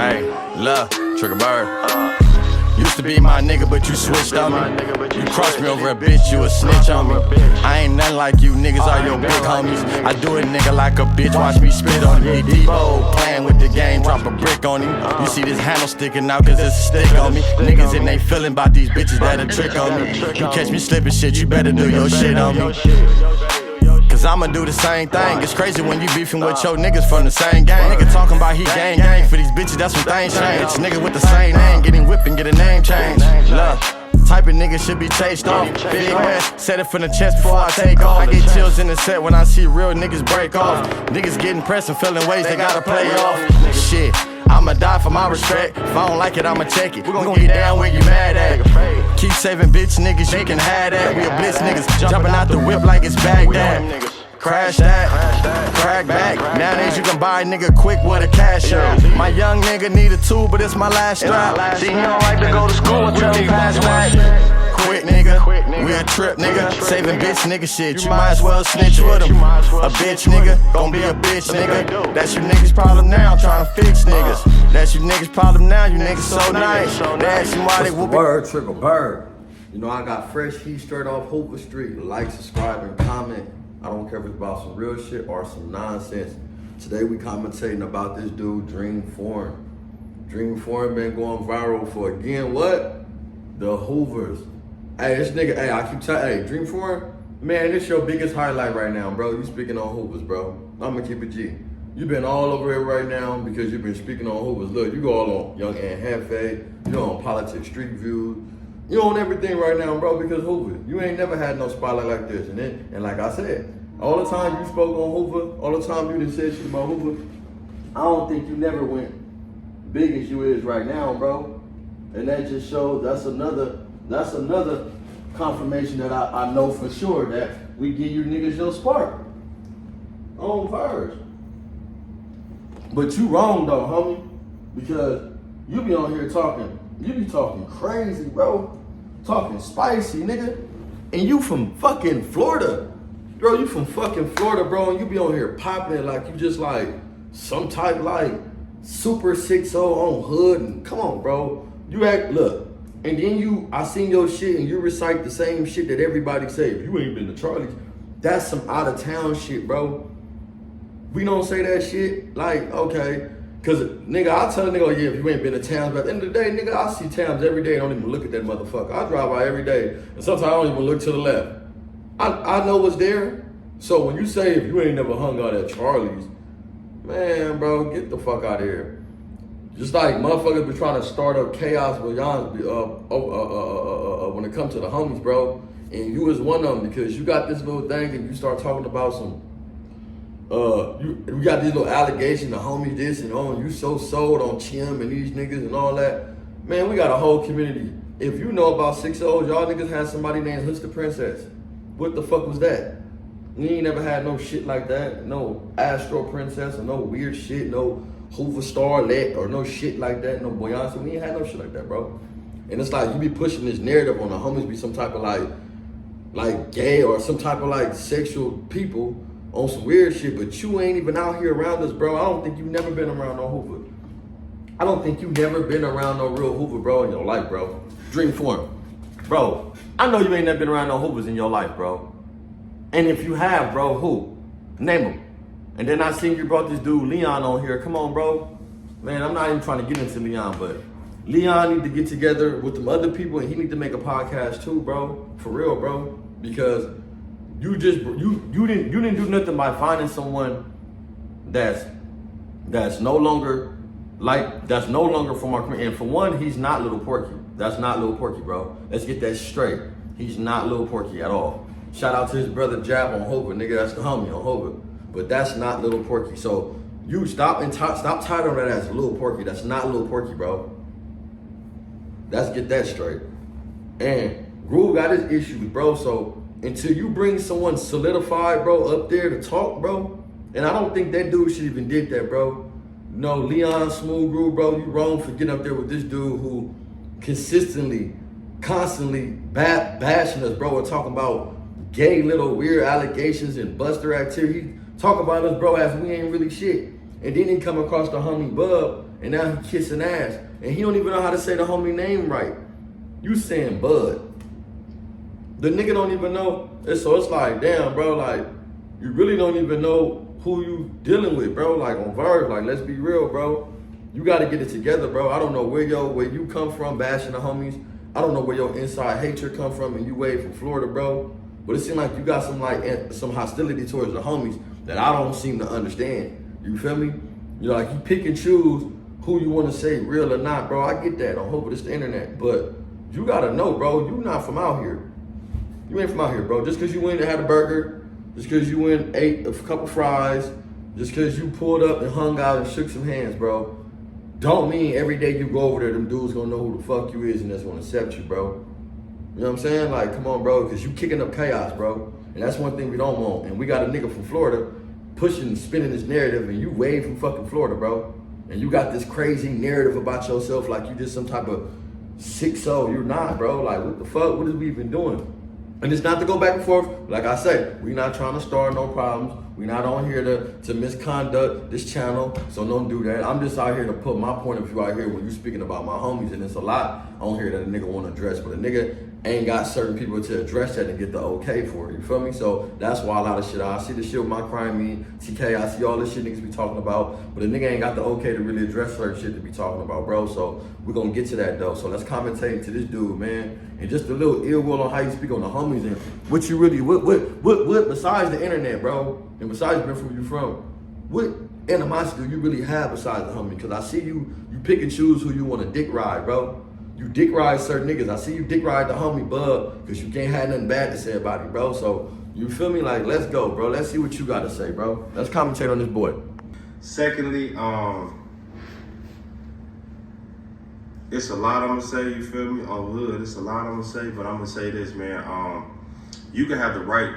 Hey, love, Triggerbird. Used to be my nigga, but you switched on me. You crossed me over a bitch, you a snitch on me. I ain't nothing like you niggas, all your big homies. I do it nigga like a bitch, watch me spit on me. Debo playing with the game, drop a brick on him. You see this handle sticking out cause it's a stick on me. Niggas in they feeling about these bitches that'll trick on me. You catch me slipping shit, you better do your shit on me. Cause I'ma do the same thing. It's crazy when you beefing with your niggas from the same gang. Nigga talking about he gang for these bitches, that's when things change. Nigga with the same name, getting whipped and get a name change. Love, type of nigga should be chased off. Big man, set it from the chest before I take off. I get chills in the set when I see real niggas break off. Niggas getting pressed and feeling ways they gotta play off. Shit, I'ma die for my respect. If I don't like it, I'ma check it. We gon' get down where you mad at. Keep saving bitch niggas, you can have that. We a blitz niggas, jumping out the whip like it's Baghdad. Crash that, crack back. Nowadays you can buy a nigga quick with a cash out. My young nigga need a tool, but it's my last strap. See, he don't like to go to school until he pass back. Quit nigga, we a trip nigga. Saving bitch nigga shit, you might as well snitch with him. A bitch nigga, gon' be a bitch nigga. That's you niggas problem now, trying to fix niggas. That's you niggas problem now, you niggas so nice. They ask you why they whoop it. Word, Triggerbird. You know I got fresh heat straight off Hooper Street. Like, subscribe, and comment. I don't care if it's about some real shit or some nonsense. Today we commentating about this dude, Dream Foreign. Dream Foreign been going viral for, again, what? The Hoovers. Hey, this nigga, hey, I keep telling, hey, Dream Foreign, man, this your biggest highlight right now, bro. You speaking on Hoovers, bro. I'ma keep it G. You been all over it right now because you've been speaking on Hoovers. Look, you go all on Young and Hefe, you go on Politics Street View. You on everything right now, bro, because Hoover. You ain't never had no spotlight like this. And like I said, all the time you spoke on Hoover, all the time you done said shit about Hoover, I don't think you never went big as you is right now, bro. And that just shows that's another confirmation that I know for sure that we give you niggas your spark on first. But you wrong though, homie, because you be on here talking. You be talking crazy, bro. Talking spicy, nigga. And you from fucking Florida. Bro, you from fucking Florida, bro, and you be on here popping like you just like some type like super 6-0 on hood. And come on, bro. You act, look. And then I seen your shit and you recite the same shit that everybody say. If you ain't been to Charlie's, that's some out of town shit, bro. We don't say that shit. Like, okay. Cause nigga, I tell a nigga, oh yeah, if you ain't been to towns, but at the end of the day, nigga, I see towns every day. I don't even look at that motherfucker. I drive by every day, and sometimes I don't even look to the left. I know what's there. So when you say if you ain't never hung out at Charlie's, man, bro, get the fuck out of here. Just like motherfuckers be trying to start up chaos with y'all when it comes to the homies, bro. And you was one of them because you got this little thing and you start talking about some. You got these little allegations, the homies this and on, you so sold on Chim and these niggas and all that. Man, we got a whole community. If you know about 6 O's, y'all niggas had somebody named Hush the Princess. What the fuck was that? We ain't never had no shit like that. No Astro Princess or no weird shit, no Hoover Starlet or no shit like that, no Beyonce. We ain't had no shit like that, bro. And it's like you be pushing this narrative on the homies be some type of like gay or some type of like sexual people on some weird shit, but you ain't even out here around us, bro. I don't think you've never been around no Hoover. I don't think you've never been around no real Hoover, bro, in your life, bro. Dream Foreign. Bro, I know you ain't never been around no Hoovers in your life, bro. And if you have, bro, who? Name them. And then I seen you brought this dude, Leon, on here. Come on, bro. Man, I'm not even trying to get into Leon, but Leon need to get together with them other people and he need to make a podcast too, bro. For real, bro. Because you didn't do nothing by finding someone that's no longer from our community. And for one, he's not Little Porky. That's not Little Porky, bro. Let's get that straight. He's not Little Porky at all. Shout out to his brother Jab on Hoover, nigga. That's the homie on Hoover. But that's not Little Porky. So you stop titling that as Little Porky. That's not Little Porky, bro. Let's get that straight. And Groove got his issues, bro. So until you bring someone solidified, bro, up there to talk, bro, and I don't think that dude should even did that, bro. No, Leon Smooth Groove, bro, you wrong for getting up there with this dude who constantly bashing us, bro, and talking about gay little weird allegations and buster activity. Talk about us, bro, as we ain't really shit. And then he come across the homie Bub and now he kissing ass, and he don't even know how to say the homie name right. You saying Bud. The nigga don't even know. And so it's like, damn, bro, like, you really don't even know who you dealing with, bro. Like, on Verve, like, let's be real, bro. You gotta get it together, bro. I don't know where you come from bashing the homies. I don't know where your inside hatred come from and you way from Florida, bro. But it seems like you got some hostility towards the homies that I don't seem to understand. You feel me? You know, like you pick and choose who you want to say real or not, bro. I get that. I hope it's the internet. But you gotta know, bro, you not from out here. You ain't from out here, bro. Just because you went and had a burger, just because you went and ate a couple fries, just because you pulled up and hung out and shook some hands, bro, don't mean every day you go over there, them dudes gonna know who the fuck you is and that's gonna accept you, bro. You know what I'm saying? Like, come on, bro, because you kicking up chaos, bro. And that's one thing we don't want. And we got a nigga from Florida pushing and spinning this narrative, and you way from fucking Florida, bro. And you got this crazy narrative about yourself like you just some type of sick soul. You're not, bro. Like, what the fuck? What is we even doing? And it's not to go back and forth. Like I said, we not trying to start no problems. We not on here to misconduct this channel, so don't do that. I'm just out here to put my point of view out here when you speaking about my homies, and it's a lot on here that a nigga want to address, but a nigga ain't got certain people to address that and get the okay for it, you feel me? So that's why a lot of shit, I see the shit with my crime me, TK, I see all this shit niggas be talking about, but a nigga ain't got the okay to really address certain shit to be talking about, bro. So we're gonna get to that though. So let's commentate to this dude, man, and just a little ill will on how you speak on the homies and what you really, what besides the internet, bro, and besides where you from, what animosity do you really have besides the homie? Because I see you pick and choose who you want to dick ride, bro. You dick ride certain niggas. I see you dick ride the homie Bub because you can't have nothing bad to say about him, bro. So you feel me? Like, let's go, bro. Let's see what you got to say, bro. Let's commentate on this boy. Secondly, it's a lot I'm gonna say, you feel me? On hood, it's a lot I'm gonna say, but I'm gonna say this, man. You can have the right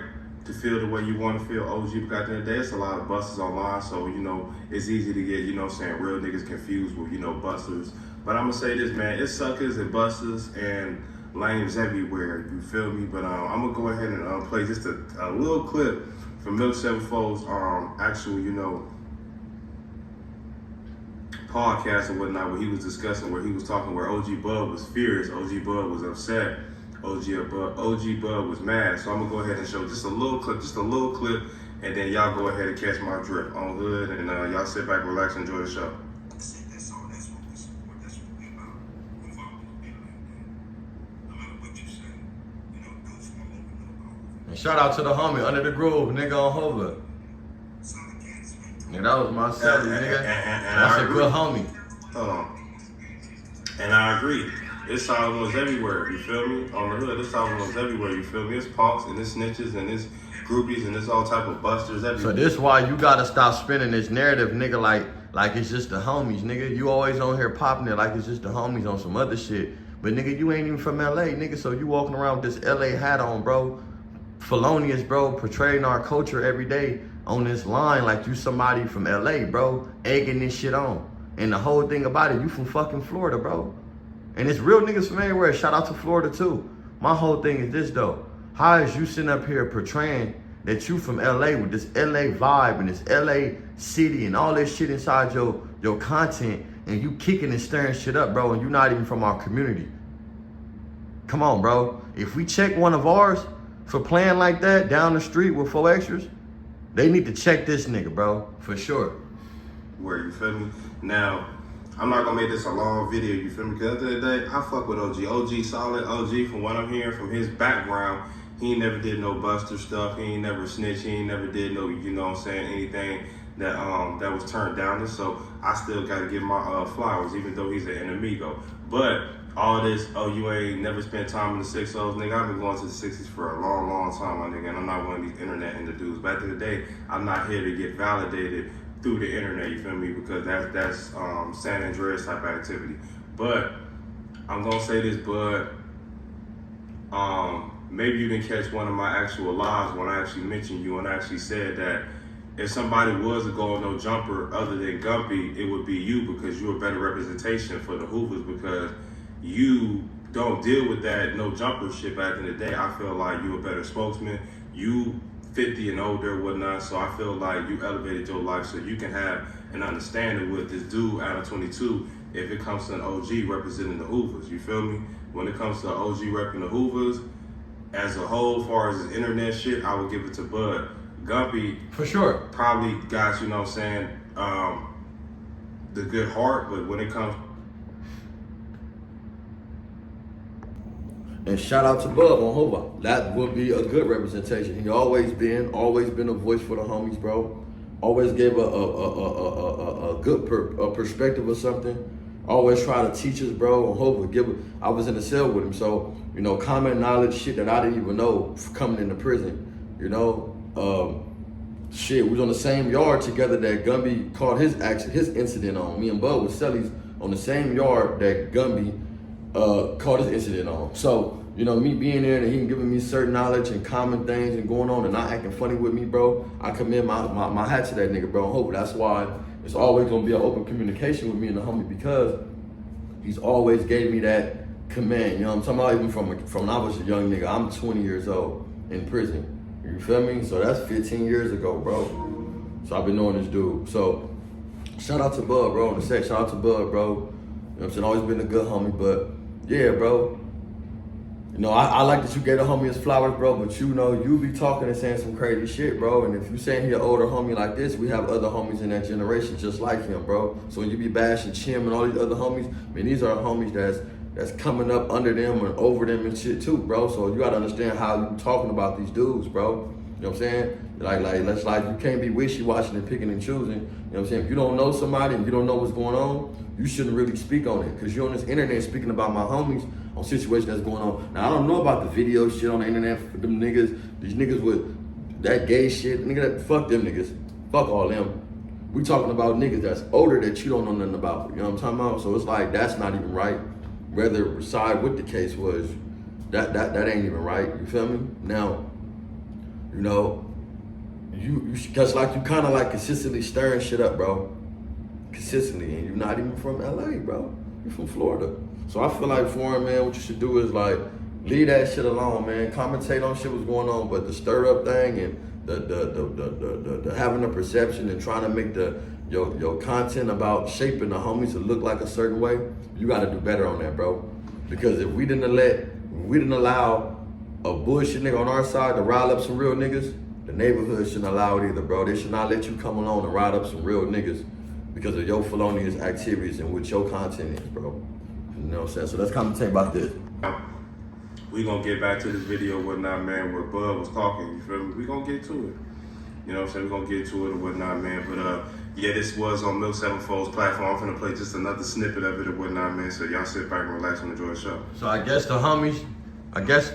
to feel the way you want to feel, OG, because at the end of the day, it's a lot of busters online, so, you know, it's easy to get, you know what I'm saying, real niggas confused with, you know, busters. But I'm gonna say this, man, it's suckers and busters and lames everywhere, you feel me? But I'm gonna go ahead and play just a little clip from Milk 7-Fold's actual, you know, podcast and whatnot, where he was discussing, where he was talking, where OG Bub was furious, OG Bub was upset, OG Bub was mad. So I'm gonna go ahead and show just a little clip, and then y'all go ahead and catch my drift on hood, and y'all sit back, relax, enjoy the show. And shout out to the homie Under the Groove, nigga on Hover. Yeah, that was my son, nigga. And that's a good homie. Hold on. And I agree. It's solid ones everywhere, you feel me? On the hood, it's solid ones everywhere, you feel me? It's punks and it's snitches and it's groupies and it's all type of busters everywhere. So this why you gotta stop spinning this narrative, nigga, like it's just the homies, nigga. You always on here popping it like it's just the homies on some other shit. But nigga, you ain't even from LA, nigga, so you walking around with this LA hat on, bro. Felonious, bro, portraying our culture every day on this line like you somebody from LA, bro, egging this shit on. And the whole thing about it, you from fucking Florida, bro. And it's real niggas from everywhere. Shout out to Florida too. My whole thing is this though. How is you sitting up here portraying that you from LA with this LA vibe and this LA city and all this shit inside your content, and you kicking and stirring shit up, bro, and you not even from our community? Come on, bro. If we check one of ours for playing like that down the street with 4 extras, they need to check this nigga, bro, for sure. Where, you feel me? Now, I'm not gonna make this a long video, you feel me? Because at the end of the day, I fuck with OG. OG solid. OG, from what I'm hearing from his background, he ain't never did no buster stuff. He ain't never snitched. He ain't never did no, you know what I'm saying, anything that that was turned down. And so I still gotta give my flowers, even though he's an enemigo. But all this, oh, you ain't never spent time in the 60s, nigga. I've been going to the 60s for a long, long time, my nigga, and I'm not one of these internet into dudes. But at the end of the day, I'm not here to get validated through the internet, you feel me? Because that's San Andreas type of activity. But I'm gonna say this, bud. Maybe you didn't catch one of my actual lives when I actually mentioned you and I actually said that if somebody was to go on no jumper other than Gumpy, it would be you, because you're a better representation for the Hoovers, because you don't deal with that no jumper shit. Back in the day, I feel like you're a better spokesman. You 50 and older and whatnot. So I feel like you elevated your life so you can have an understanding with this dude out of 22 if it comes to an OG representing the Hoovers. You feel me? When it comes to an OG repping the Hoovers, as a whole, as far as the internet shit, I would give it to Bud. Gumpy, for sure, probably got, you know what I'm saying, the good heart, but when it comes. And shout out to Bub on Hova. That would be a good representation. He always been a voice for the homies, bro. Always gave a good perspective of something. Always try to teach us, bro. On Hova, I was in the cell with him, so you know, common knowledge, shit that I didn't even know coming into prison. You know, shit, we was on the same yard together that Gumby caught his incident on. Me and Bub was cellies on the same yard that Gumby caught his incident on. So, you know, me being there and him giving me certain knowledge and common things and going on and not acting funny with me, bro, I commend my hat to that nigga, bro. Hope that's why it's always gonna be an open communication with me and the homie, because he's always gave me that command. You know what I'm talking about? Even from when I was a young nigga. I'm 20 years old in prison. You feel me? So that's 15 years ago, bro. So I've been knowing this dude. So shout out to Bub, bro. On the set, shout out to Bub, bro. You know what I'm saying? Always been a good homie, but yeah, bro. You know, I like that you gave the homie his flowers, bro, but you know, you be talking and saying some crazy shit, bro. And if you saying he an older homie like this, we have other homies in that generation just like him, bro. So when you be bashing Chim and all these other homies, I mean, these are homies that's coming up under them and over them and shit too, bro. So you gotta understand how you talking about these dudes, bro. You know what I'm saying? Like you can't be wishy-washy and picking and choosing. You know what I'm saying? If you don't know somebody and you don't know what's going on, you shouldn't really speak on it, because you're on this internet speaking about my homies on situations that's going on. Now, I don't know about the video shit on the internet for them niggas, these niggas with that gay shit. Nigga, fuck them niggas. Fuck all them. We talking about niggas that's older that you don't know nothing about. You know what I'm talking about? So it's like, that's not even right. Whether side what the case was, that ain't even right. You feel me? Now, you know, you just like you kind of like consistently stirring shit up, bro. Consistently, and you're not even from LA, bro. You're from Florida. So I feel like foreign, man, what you should do is like leave that shit alone, man. Commentate on shit what's going on, but the stir up thing and the having a perception and trying to make your content about shaping the homies to look like a certain way, you got to do better on that, bro. Because if we didn't allow a bullshit nigga on our side to rile up some real niggas, the neighborhood shouldn't allow it either, bro. They should not let you come along and ride up some real niggas because of your felonious activities and what your content is, bro. You know what I'm saying? So let's commentate about this. We gonna get back to this video and whatnot, man, where Bub was talking, you feel me? We gonna get to it. You know what I'm saying? We gonna get to it and whatnot, man. But yeah, this was on Milk Sevenfold's platform. I'm finna play just another snippet of it and whatnot, man. So y'all sit back and relax and enjoy the show. So I guess the homies, I guess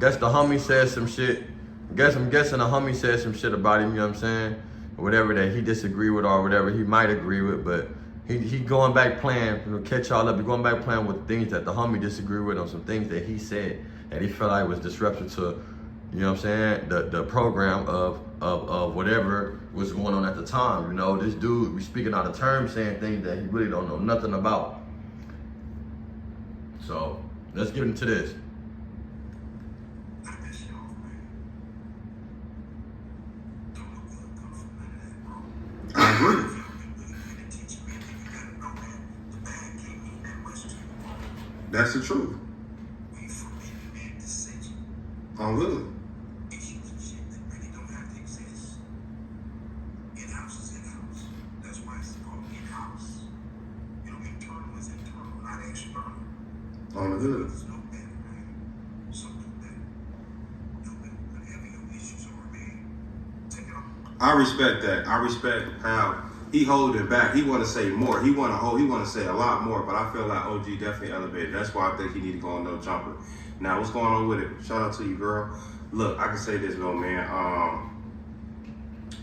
the homie said some shit. I'm guessing the homie said some shit about him, you know what I'm saying? Whatever that he disagree with or whatever he might agree with, but he going back playing, you know, catch y'all up, he going back playing with things that the homie disagree with on some things that he said that he felt like was disruptive to, you know what I'm saying, the program of whatever was going on at the time. You know, this dude be speaking out of terms, saying things that he really don't know nothing about. So let's get into this. I agree. That's the truth. I'm good. On the hood. I respect that. I respect how he holding back. He want to say more. He want to say a lot more. But I feel like OG definitely elevated. That's why I think he need to go on No Jumper. Now, what's going on with it? Shout out to you, girl. Look, I can say this though, man.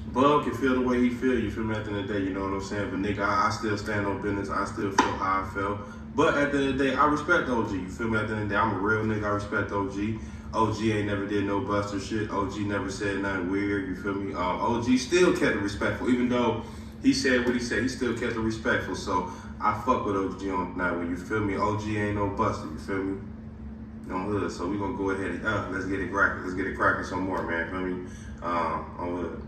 Bub can feel the way he feel. You feel me? At the end of the day, you know what I'm saying. But nigga, I still stand on business. I still feel how I felt. But at the end of the day, I respect OG. You feel me? At the end of the day, I'm a real nigga. I respect OG. OG ain't never did no buster shit. OG never said nothing weird. You feel me? OG still kept it respectful. Even though he said what he said, he still kept it respectful. So I fuck with OG on that one. You feel me? OG ain't no buster. You feel me? on hood. So we gonna go ahead and let's get it cracking. Let's get it cracking some more, man. Feel me? On hood.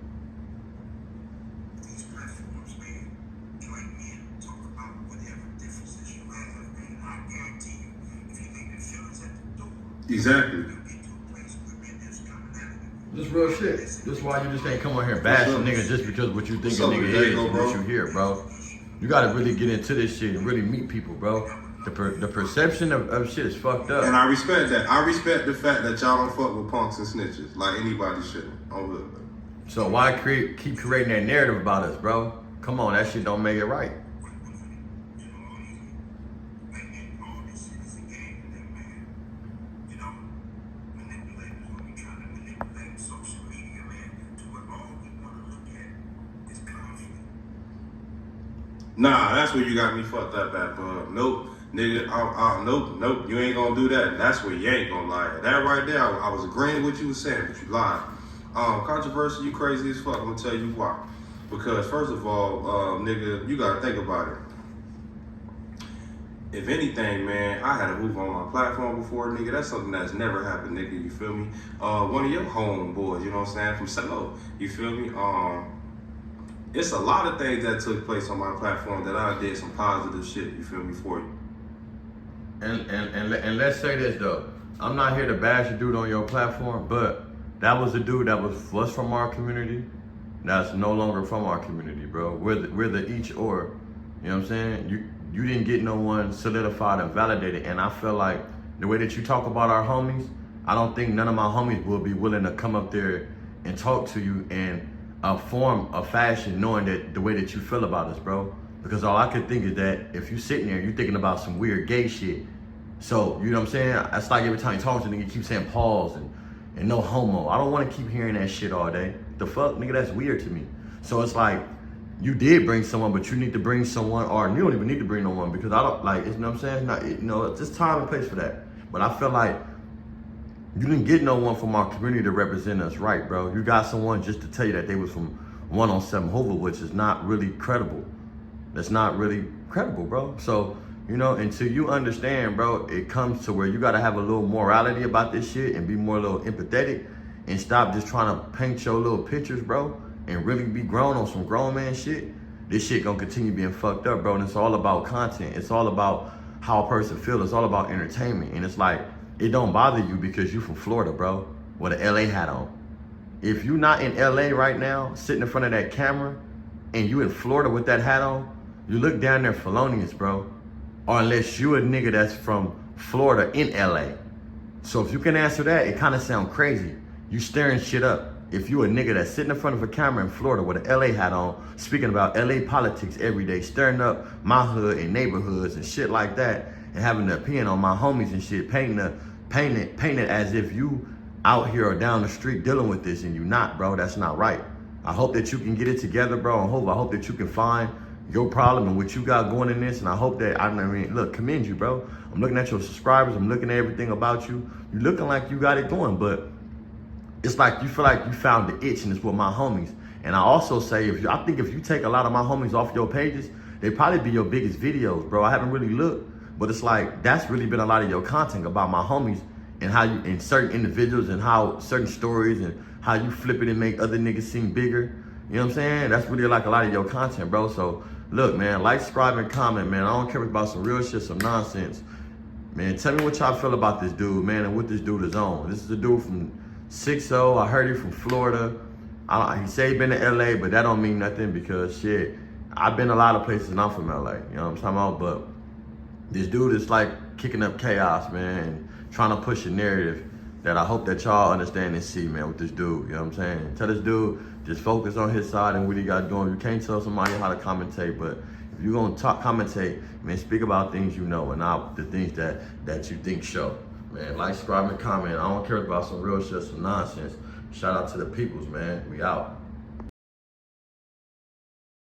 These platforms, man, join in, talk about whatever differences you have, and I guarantee you, if you leave your feelings at the door, Exactly. you'll get to a place where men is coming at you. This real shit. This is why you just ain't come on here bashing niggas just because what you think a nigga is and what you hear, bro. You gotta really get into this shit and really meet people, bro. The perception of shit is fucked up. And I respect that. I respect the fact that y'all don't fuck with punks and snitches like anybody should. On hood. So why keep creating that narrative about us, bro? Come on, that shit don't make it right. Nah, that's where you got me fucked up at, bud. Nope, nigga. Nope. You ain't gonna do that. That's where you ain't gonna lie. That right there, I was agreeing with what you was saying, but you lied. Controversial, you crazy as fuck. I'm gonna tell you why. Because first of all, nigga, you gotta think about it. If anything, man, I had a move on my platform before, nigga. That's something that's never happened, nigga. You feel me? One of your homeboys, you know what I'm saying, from Selo. You feel me? It's a lot of things that took place on my platform that I did some positive shit, you feel me, for you. And let's say this though. I'm not here to bash a dude on your platform, but that was a dude that was from our community. That's no longer from our community, bro. We're the each or. You know what I'm saying? You didn't get no one solidified and validated. And I feel like the way that you talk about our homies, I don't think none of my homies will be willing to come up there and talk to you in a form of fashion, knowing that the way that you feel about us, bro. Because all I could think is that if you sitting there, you're thinking about some weird gay shit. So, you know what I'm saying? That's like every time you talk to a nigga, you keep saying pause and no homo. I don't want to keep hearing that shit all day. The fuck, nigga, that's weird to me. So it's like, you did bring someone, but you need to bring someone, or you don't even need to bring no one, because I don't, like, you know what I'm saying? It's not, you know, it's just time and place for that. But I feel like you didn't get no one from our community to represent us right, bro. You got someone just to tell you that they was from 107 Hoover, which is not really credible. That's not really credible, bro. So, you know, until you understand, bro, it comes to where you gotta have a little morality about this shit and be more a little empathetic and stop just trying to paint your little pictures, bro, and really be grown on some grown man shit. This shit gonna continue being fucked up, bro, and it's all about content. It's all about how a person feels. It's all about entertainment. And it's like, it don't bother you because you from Florida, bro, with an LA hat on. If you not in LA right now, sitting in front of that camera, and you in Florida with that hat on, you look down there felonious, bro. Or unless you a nigga that's from Florida in LA. So if you can answer that, it kind of sound crazy. You stirring shit up. If you a nigga that's sitting in front of a camera in Florida with an LA hat on, speaking about LA politics every day, stirring up my hood and neighborhoods and shit like that, and having an opinion on my homies and shit, painting it as if you out here or down the street dealing with this and you not, bro. That's not right. I hope that you can get it together, bro. I hope that you can find your problem and what you got going in this. And I hope that, I mean, look, commend you, bro. I'm looking at your subscribers. I'm looking at everything about you. You looking like you got it going, but it's like you feel like you found the itch, and it's with my homies. And I also say, I think if you take a lot of my homies off your pages, they probably be your biggest videos, bro. I haven't really looked, but it's like, that's really been a lot of your content about my homies and how you, and certain individuals and how certain stories and how you flip it and make other niggas seem bigger. You know what I'm saying? That's really like a lot of your content, bro. So look, man, like, subscribe, and comment, man. I don't care about some real shit, some nonsense. Man, tell me what y'all feel about this dude, man, and what this dude is on. This is a dude from 60. I heard he from Florida. He say he been to LA, but that don't mean nothing because shit, I've been a lot of places and I'm from LA. You know what I'm talking about? But this dude is like kicking up chaos, man, and trying to push a narrative that I hope that y'all understand and see, man, with this dude. You know what I'm saying? Tell this dude, just focus on his side and what he got going. You can't tell somebody how to commentate, but if you're gonna commentate, man, speak about things you know and not the things that you think show. Man, like, subscribe, and comment. I don't care about some real shit, some nonsense. Shout out to the peoples, man. We out.